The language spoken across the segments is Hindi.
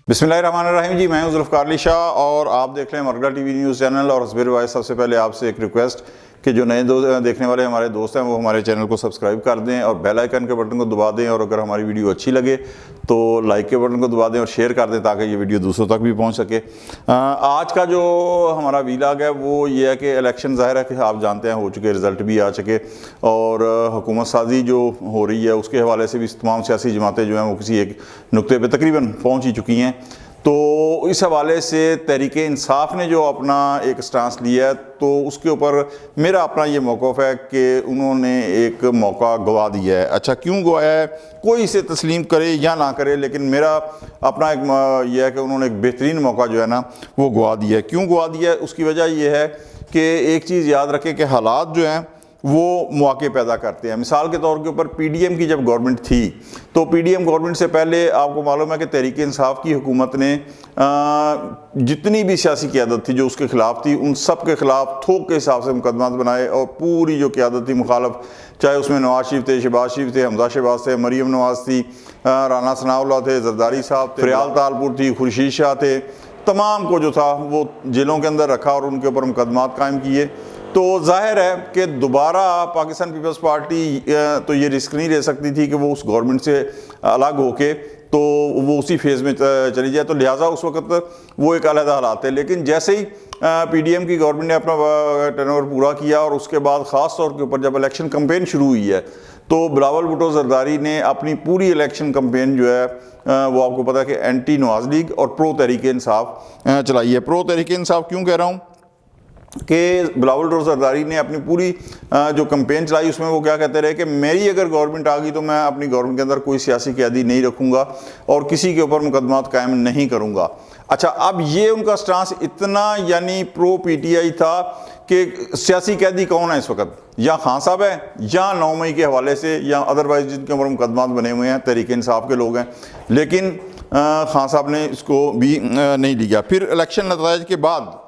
बिस्मिल्लाहिर्रहमानिर्रहीम जी, मैं हूं जुल्फ़िकार अली शाह और आप देख रहे हैं मरकज़ टीवी न्यूज़ चैनल। और हस्बे रिवायत सबसे पहले आपसे एक रिक्वेस्ट कि जो नए देखने वाले हमारे दोस्त हैं वो हमारे चैनल को सब्सक्राइब कर दें और बेल आइकन के बटन को दबा दें। और अगर हमारी वीडियो अच्छी लगे तो लाइक के बटन को दबा दें और शेयर कर दें ताकि ये वीडियो दूसरों तक भी पहुंच सके। आज का जो हमारा वीलॉग है वो ये है कि इलेक्शन ज़ाहिर है कि आप जानते हैं हो चुके, रिज़ल्ट भी आ चुके और हुकूमत साजी जो हो रही है उसके हवाले से भी तमाम सियासी जमातें जो हैं वो किसी एक नुक्ते पर तकरीबन पहुँच ही चुकी हैं। तो इस हवाले से तहरीक इंसाफ ने जो अपना एक स्टांस लिया है तो उसके ऊपर मेरा अपना ये मौक़िफ़ है कि उन्होंने एक मौका गवा दिया है। अच्छा, क्यों गवाया है, कोई इसे तस्लीम करे या ना करे, लेकिन मेरा अपना एक ये है कि उन्होंने एक बेहतरीन मौका जो है ना वो गवा दिया है। क्यों गवा दिया है, उसकी वजह यह है कि एक चीज़ याद रखें कि हालात जो हैं वो मौके पैदा करते हैं। मिसाल के तौर के ऊपर पीडीएम की जब गवर्नमेंट थी तो पीडीएम गवर्नमेंट से पहले आपको मालूम है कि तहरीक इंसाफ की हुकूमत ने जितनी भी सियासी क़यादत थी जो उसके ख़िलाफ़ थी उन सब के ख़िलाफ़ थोक के हिसाब से मुकदमात बनाए और पूरी जो क़यादत थी मुखालफ, चाहे उसमें नवाज शरीफ थे, शहबाज शरीफ थे, हमजा शहबाज थे, मरीम नवाज थी, राना सनाउल्लाह थे, जरदारी साहब थे, फ़रियाल तालपुर थी, खुर्शीद शाह थे, तमाम को जो था वो जेलों के अंदर रखा और उनके ऊपर मुकदमात कायम किए। तो जाहिर है कि दोबारा पाकिस्तान पीपल्स पार्टी तो ये रिस्क नहीं ले सकती थी कि वो उस गवर्नमेंट से अलग होके तो वो उसी फेज़ में चली जाए, तो लिहाजा उस वक्त वो एक अलग हालात है। लेकिन जैसे ही पीडीएम की गवर्नमेंट ने अपना टर्नओवर पूरा किया और उसके बाद ख़ास तौर के ऊपर जब इलेक्शन कैंपेन शुरू हुई है तो बिलावल भुट्टो जरदारी ने अपनी पूरी इलेक्शन कैंपेन जो है वो आपको पता है कि एंटी नवाज लीग और प्रो तहरीक इंसाफ चलाई है। प्रो तहरीक इंसाफ क्यों कह रहा हूँ कि बिलावल भुट्टो जरदारी ने अपनी पूरी जो कैंपेन चलाई उसमें वो क्या कहते रहे कि मेरी अगर गवर्नमेंट आ गई तो मैं अपनी गवर्नमेंट के अंदर कोई सियासी कैदी नहीं रखूँगा और किसी के ऊपर मुकदमात कायम नहीं करूँगा। अच्छा, अब ये उनका स्टांस इतना यानी प्रो पीटीआई था कि सियासी कैदी कौन है इस वक्त, या खान साहब है या 9 मई के हवाले से या अदरवाइज जिनके ऊपर मुकदमात बने हुए हैं तहरीक इंसाफ के लोग हैं, लेकिन खान साहब ने इसको भी नहीं लिया। फिर इलेक्शन नतीजे के बाद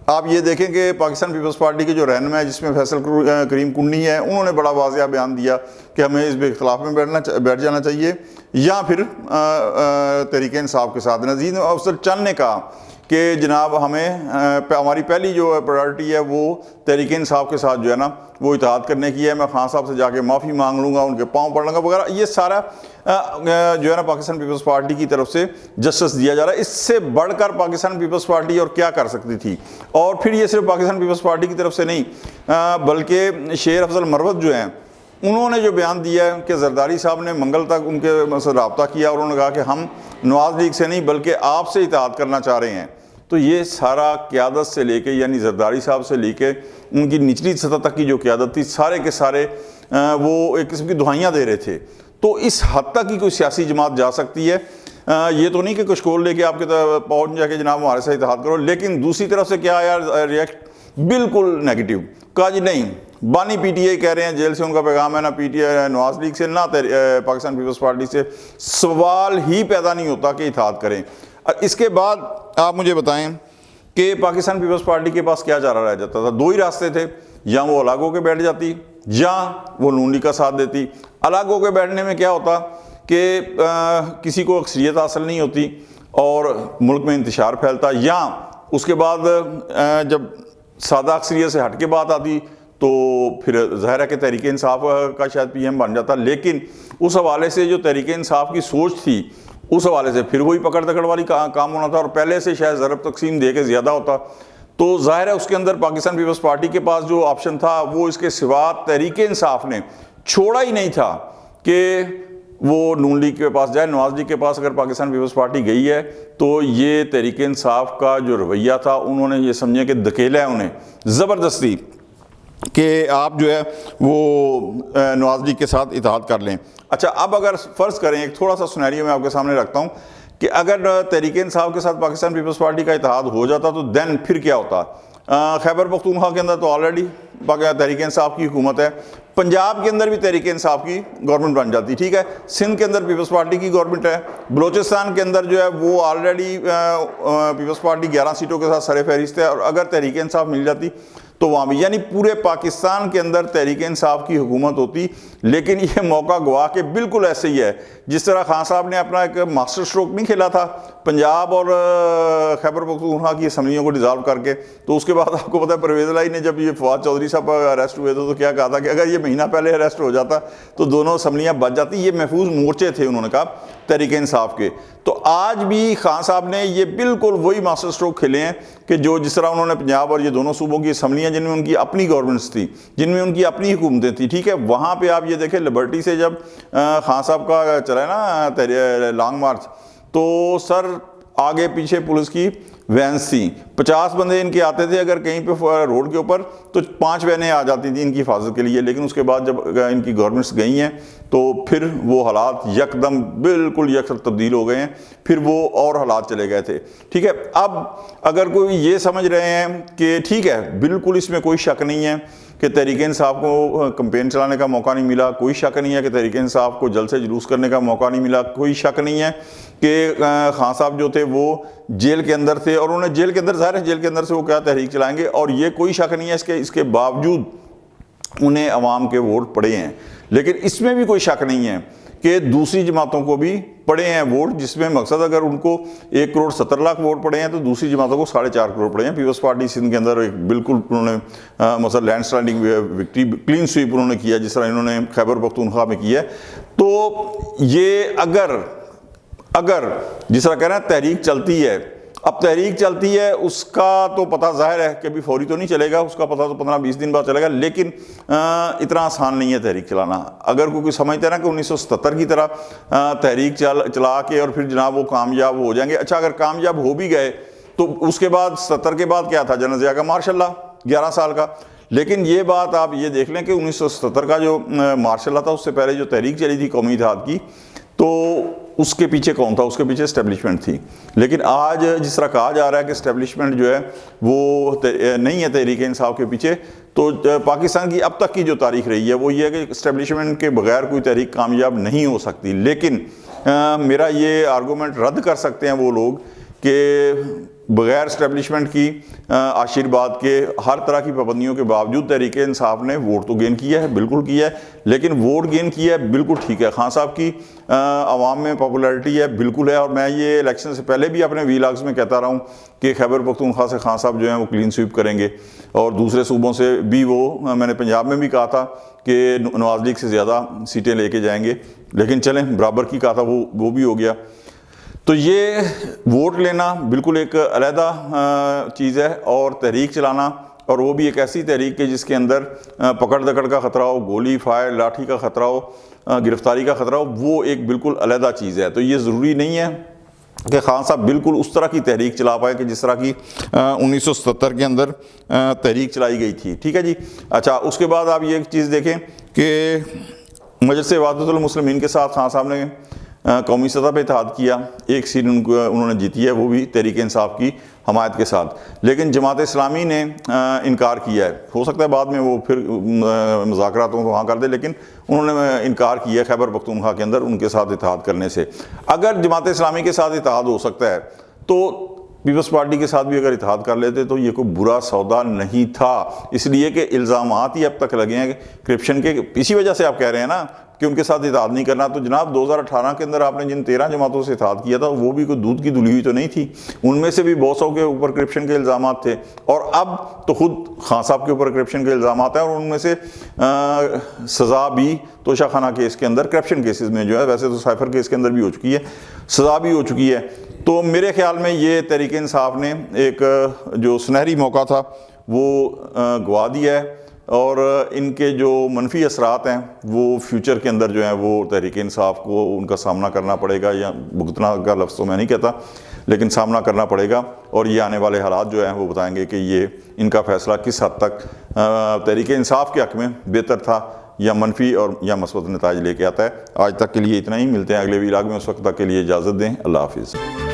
आप ये देखें कि पाकिस्तान पीपल्स पार्टी के जो रहनुमा है जिसमें फैसल करीम कुन्नी है उन्होंने बड़ा वाज़िया बयान दिया कि हमें इस इख्तलाफ में बैठ जाना चाहिए या फिर तहरीक इंसाफ के साथ। नज़ीर अफजल चंद ने कहा कि जनाब हमें हमारी पहली जो प्रायोरिटी है वो तहरीक इंसाफ के साथ जो है ना वो इत्तेहाद करने की है। मैं खान साहब से जाके माफ़ी मांग लूँगा, उनके पाँव पड़ लूँगा वगैरह, ये सारा जो है ना पाकिस्तान पीपल्स पार्टी की तरफ से जस्टिस दिया जा रहा है। इससे बढ़कर पाकिस्तान पीपल्स पार्टी और क्या कर सकती थी। और फिर ये सिर्फ पाकिस्तान पीपल्स पार्टी की तरफ से नहीं बल्कि शेर अफजल मरवत जो हैं उन्होंने जो बयान दिया है कि जरदारी साहब ने मंगल तक उनके से रब्ता किया और उन्होंने कहा कि हम नवाज लीग से नहीं बल्कि आपसे इत्तेहाद करना चाह रहे हैं। तो ये सारा क़यादत से लेके यानी जरदारी साहब से लेके उनकी निचली सतह तक की जो क़यादत थी सारे के सारे वो एक किस्म की दुहाइयाँ दे रहे थे। तो इस हद तक ही कोई सियासी जमात जा सकती है। ये तो नहीं कि कशकोल लेके आपके पहुँच जाके जनाब हमारे साथ इत्तेहाद करो, लेकिन दूसरी तरफ से क्या यार रिएक्ट बिल्कुल नेगेटिव कहा जी नहीं, बानी पीटीआई कह रहे हैं जेल से उनका पैगाम है, ना पीटीआई नवाज लीग से ना पाकिस्तान पीपल्स पार्टी से सवाल ही पैदा नहीं होता कि इत्तेहाद करें। इसके बाद आप मुझे बताएं कि पाकिस्तान पीपल्स पार्टी के पास क्या चारा रह जाता था। 2 ही रास्ते थे, या वो अलग होकर बैठ जाती या वो नून लीग का साथ देती। अलग होकर बैठने में क्या होता कि किसी को अक्सरियत हासिल नहीं होती और मुल्क में इंतशार फैलता, या उसके बाद जब सादा अक्सरियत से हट के बात आती तो फिर ज़ाहिर है कि तहरीक इंसाफ का शायद पीएम बन जाता। लेकिन उस हवाले से जो तहरीक इंसाफ की सोच थी उस हवाले से फिर वही पकड़ दकड़ वाली काम होना था और पहले से शायद ज़रब तकसीम दे के ज़्यादा होता। तो ज़ाहिर है उसके अंदर पाकिस्तान पीपल्स पार्टी के पास जो ऑप्शन था वो इसके सिवा तहरीक इंसाफ ने छोड़ा ही नहीं था कि वो नून लीग के पास जाए। नवाज लीग के पास अगर पाकिस्तान पीपल्स पार्टी गई है तो ये तहरीक इंसाफ का जो रवैया था उन्होंने ये समझे कि धकेला है उन्हें ज़बरदस्ती कि आप जो है वो नवाज लीग के साथ इत्तेहाद कर लें। अच्छा, अब अगर फ़र्ज़ करें एक थोड़ा सा सिनेरियो मैं आपके सामने रखता हूँ कि अगर तहरीक इंसाफ के साथ पाकिस्तान पीपल्स पार्टी का इत्तेहाद हो जाता तो देन फिर क्या होता। खैबर पख्तूनख्वा के अंदर तो ऑलरेडी तहरीक इंसाफ की हुकूमत है, पंजाब के अंदर भी तहरीक इंसाफ की गवर्नमेंट बन जाती, ठीक है। सिंध के अंदर पीपल्स पार्टी की गवर्नमेंट है, बलोचिस्तान के अंदर जो है वो ऑलरेडी पीपल्स पार्टी 11 सीटों के साथ सरे फहरिस्त है और अगर तहरीक इंसाफ मिल जाती तो वहाँ भी, यानी पूरे पाकिस्तान के अंदर तहरीक इंसाफ की हुकूमत होती। लेकिन ये मौका गवा के बिल्कुल ऐसे ही है जिस तरह खान साहब ने अपना एक मास्टर स्ट्रोक नहीं खेला था पंजाब और खैबर पख्तूनख्वा की असम्बलियों को डिज़ाल्व करके। तो उसके बाद आपको पता है परवेज़ इलाही ने जब ये फवाद चौधरी साहब अरेस्ट हुए थे तो क्या कहा था कि अगर ये महीना पहले अरेस्ट हो जाता तो दोनों असम्बलियाँ बच जाती। ये महफूज मोर्चे थे उन्होंने कहा तहरीक इंसाफ के। तो आज भी खान साहब ने ये बिल्कुल वही मास्टर स्ट्रोक खेले हैं कि जो जिस तरह उन्होंने पंजाब और ये दोनों सूबों की असम्बलियाँ जिनमें उनकी अपनी गवर्नमेंट्स थी, जिनमें उनकी अपनी हुकूमतें थी, ठीक है, वहाँ पे आप ये देखें लिबर्टी से जब खान साहब का चला है ना लॉन्ग मार्च, तो सर आगे पीछे पुलिस की वैन्स थी, 50 बंदे इनके आते थे अगर कहीं पे रोड के ऊपर, तो 5 वैनें आ जाती थी इनकी हिफाजत के लिए। लेकिन उसके बाद जब इनकी गवर्नमेंट्स गई हैं तो फिर वो हालात यकदम बिल्कुल यकसर तब्दील हो गए हैं, फिर वो और हालात चले गए थे, ठीक है। अब अगर कोई ये समझ रहे हैं कि ठीक है, बिल्कुल इसमें कोई शक नहीं है कि तहरीक इंसाफ को कैंपेन चलाने का मौका नहीं मिला, कोई शक नहीं है कि तहरीक इंसाफ को जलसे जुलूस करने का मौका नहीं मिला, कोई शक नहीं है कि खान साहब जो थे वो जेल के अंदर थे और उन्होंने जेल के अंदर, ज़ाहिर है जेल के अंदर से वो क्या तहरीक चलाएंगे, और ये कोई शक नहीं है इसके बावजूद उन्हें अवाम के वोट पड़े हैं। लेकिन इसमें भी कोई शक नहीं है कि दूसरी जमातों को भी पड़े हैं वोट, जिसमें मकसद अगर उनको 1,70,00,000 वोट पड़े हैं तो दूसरी जमातों को 4.5 करोड़ पड़े हैं। पीपल्स पार्टी सिंध के अंदर एक बिल्कुल उन्होंने मतलब land sliding victory, clean sweep उन्होंने किया जिस तरह इन्होंने खैबर पख्तूनख्वा में किया है। तो ये अगर जिस तरह कह रहे हैं तहरीक चलती है, अब तहरीक चलती है उसका तो पता जाहिर है कि अभी फौरी तो नहीं चलेगा, उसका पता तो 15-20 दिन बाद चलेगा, लेकिन इतना आसान नहीं है तहरीक चलाना। अगर कोई समझता है ना कि 1977 की तरह तहरीक चला के और फिर जनाब वो कामयाब हो जाएंगे, अच्छा अगर कामयाब हो भी गए तो उसके बाद 70 के बाद क्या था, जनरल ज़िया का मार्शल लॉ 11 साल का। लेकिन ये बात आप ये देख लें कि 1977 का जो मार्शल लॉ था उससे पहले जो तहरीक चली थी कौमी इत्तेहाद की, तो उसके पीछे कौन था, उसके पीछे एस्टेब्लिशमेंट थी। लेकिन आज जिस तरह कहा जा रहा है कि एस्टेब्लिशमेंट जो है वो नहीं है तहरीक इंसाफ के पीछे, तो पाकिस्तान की अब तक की जो तारीख रही है वो ये है कि एस्टेब्लिशमेंट के बगैर कोई तहरीक कामयाब नहीं हो सकती। लेकिन मेरा ये आर्गूमेंट रद्द कर सकते हैं वो लोग कि बग़ैर इस्टेब्लिशमेंट की आशीर्वाद के हर तरह की पाबंदियों के बावजूद तहरीक इंसाफ ने वोट तो गेन किया है, बिल्कुल किया है, लेकिन वोट गेन किया है बिल्कुल ठीक है। खान साहब की आवाम में पॉपुलैरिटी है, बिल्कुल है। और मैं ये इलेक्शन से पहले भी अपने वीलॉग्स में कहता रहा हूँ कि खैबर पख्तूनख्वा से खान साहब जो हैं वो क्लीन स्वीप करेंगे, और दूसरे सूबों से भी वो, मैंने पंजाब में भी कहा था कि नवाज लीग से ज़्यादा सीटें लेके जाएंगे, लेकिन चलें बराबर की कहा था वो भी हो गया। तो ये वोट लेना बिल्कुल एक अलहदा चीज़ है, और तहरीक चलाना, और वो भी एक ऐसी तहरीक है जिसके अंदर पकड़ दकड़ का ख़तरा हो, गोली फायर लाठी का ख़तरा हो, गिरफ्तारी का ख़तरा हो, वो एक बिल्कुल अलहदा चीज़ है। तो ये ज़रूरी नहीं है कि खान साहब बिल्कुल उस तरह की तहरीक चला पाए कि जिस तरह की 1970 के अंदर तहरीक चलाई गई थी, ठीक है जी। अच्छा, उसके बाद आप ये चीज़ देखें कि मजलिस वहदतुल मुस्लिमीन के साथ खान साहब ने कौमी सतह पे इत्तेहाद किया, एक सीट उन्होंने जीती है, वो भी तहरीक इंसाफ की हमायत के साथ। लेकिन जमात इस्लामी ने इनकार किया है, हो सकता है बाद में वो फिर मुज़ाकरातों को हाँ कर दे, लेकिन उन्होंने इनकार किया खैबर पख्तूनख्वा के अंदर उनके साथ इत्तेहाद करने से। अगर जमात इस्लामी के साथ इत्तेहाद हो सकता है तो पीपल्स पार्टी के साथ भी अगर इत्तेहाद कर लेते तो ये कोई बुरा सौदा नहीं था, इसलिए कि इल्ज़ामात ही अब तक लगे हैं करप्शन के। इसी वजह से आप कह रहे हैं ना कि उनके साथ इत्तेहाद नहीं करना। तो जनाब 2018 के अंदर आपने जिन 13 जमातों से इत्तेहाद किया था वो भी कोई दूध की धुली हुई तो नहीं थी, उनमें से भी बहुत सौ के ऊपर करप्शन के इल्ज़ामात थे, और अब तो खुद खान साहब के ऊपर करप्शन के इल्ज़ामात हैं, और उनमें से सज़ा भी तोशाखाना केस के अंदर करप्शन केसेस में जो है, वैसे तो साइफर केस के अंदर भी हो चुकी है, सज़ा भी हो चुकी है। तो मेरे ख्याल में ये तहरीक इंसाफ ने एक जो सुनहरी मौका था वो गवा दिया है, और इनके जो मनफी असरात हैं वो फ्यूचर के अंदर जो है वो तहरीक इंसाफ को उनका सामना करना पड़ेगा, या भुगतना का लफ्ज़ तो मैं नहीं कहता, लेकिन सामना करना पड़ेगा। और ये आने वाले हालात जो हैं वो बताएंगे कि ये इनका फ़ैसला किस हद तक तहरीक इंसाफ के हक़ में बेहतर था, या मनफी और या मस्बत नताइज लेके आता है। आज तक के लिए इतना ही, मिलते हैं अगले व्लॉग में, उस वक्त तक के लिए इजाज़त दें, अल्लाह हाफिज़।